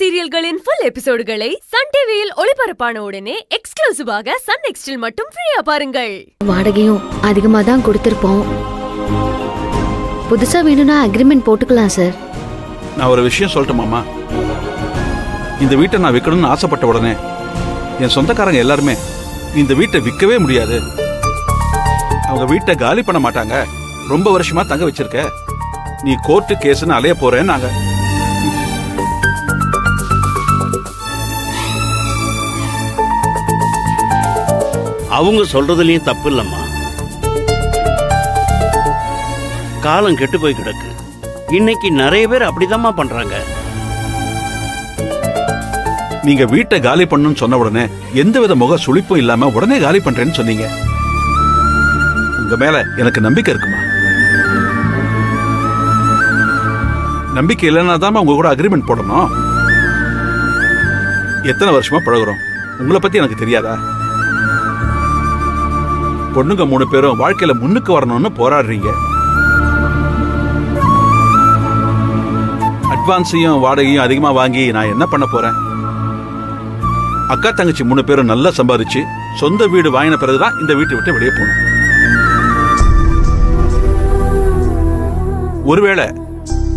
சீரியல்களின் full எபிசோடுகளை Sun டிவியில் ஒளிபரப்பான உடனே எக்ஸ்க்ளூசிவாக சன் நெக்ஸ்டில் மட்டும் ஃப்ரீயா பாருங்கள். வாடகையும் அதிகமா தான் கொடுத்திருப்போம். புதுசா வேணும்னா அக்ரிமெண்ட் போட்டுக்கலாம் சார். நான் ஒரு விஷயம் சொல்லட்டுமாமா, இந்த வீட்டை நான் விற்கணும்னு ஆசைப்பட்ட உடனே என் சொந்தக்காரங்க எல்லாருமே இந்த வீட்டை விற்கவே முடியாது, அவங்க வீட்டை காலி பண்ண மாட்டாங்க, ரொம்ப வருஷமா தங்க வச்சிருக்க, நீ கோர்ட்டு கேஸ்ன்னு அலைய போறேன்னு நாங்க. அவங்க சொல்றதுலயும் தப்பு இல்லம்மா. காலம் கெட்டு போய் கிடக்கு. இன்னைக்கு நிறைய பேர் அப்படிதாம்மா பண்றாங்க. நீங்க வீட்டை காலி பண்ணணும்னு சொன்ன உடனே எந்தவித முக சுளிப்பும் இல்லாம உடனே காலி பண்றேன்னு சொன்னீங்க. உங்க மேல எனக்கு நம்பிக்கை இருக்குமா? நம்பிக்கை இல்லைன்னா தான் உங்க கூட அக்ரிமெண்ட் போடணும். எத்தனை வருஷமா பழகுறோம், உங்களை பத்தி எனக்கு தெரியாதா? பொண்ணுங்க 3 பேரும் வாழ்க்கையில முன்னுக்கு வரணும்னு போராடுறீங்க. அட்வான்ஸையும் வாடகையும் அதிகமா வாங்கி நான் என்ன பண்ண போறேன்? அக்கா தங்கச்சி 3 பேரும் நல்லா சம்பாதிச்சு சொந்த வீடு வாங்கின பிறகுதான் இந்த வீட்டை விட்டு வெளியே போகணும். ஒருவேளை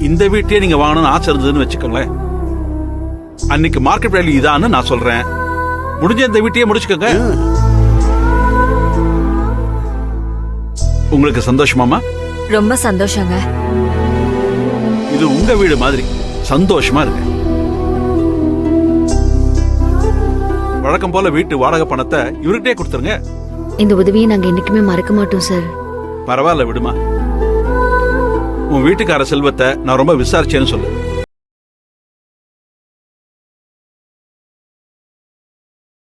இந்த வீட்டையே நீங்க வாங்கணும்னு ஆசை இருந்ததுன்னு வச்சுக்கோங்களேன், அன்னைக்கு மார்க்கெட் வேல்யூ இதான்னு நான் சொல்றேன். முடிஞ்ச இந்த வீட்டையே முடிச்சுக்கோங்க. உங்களுக்கு சந்தோஷமாமா? ரொம்ப சந்தோஷங்க. இது உங்க வீடு மாதிரி சந்தோஷமா இருக்கு. வழக்கம் போல வீட்டு வாடகை பணத்தை இவர்கிட்டே கொடுத்துருங்க. இந்த உதவியை நாங்க என்னைக்குமே மறக்க மாட்டோம் சார். பரவாயில்ல விடுமா, உன் வீட்டுக்கார செல்வத்தை நான் ரொம்ப விசாரிச்சேன்னு சொல்லு.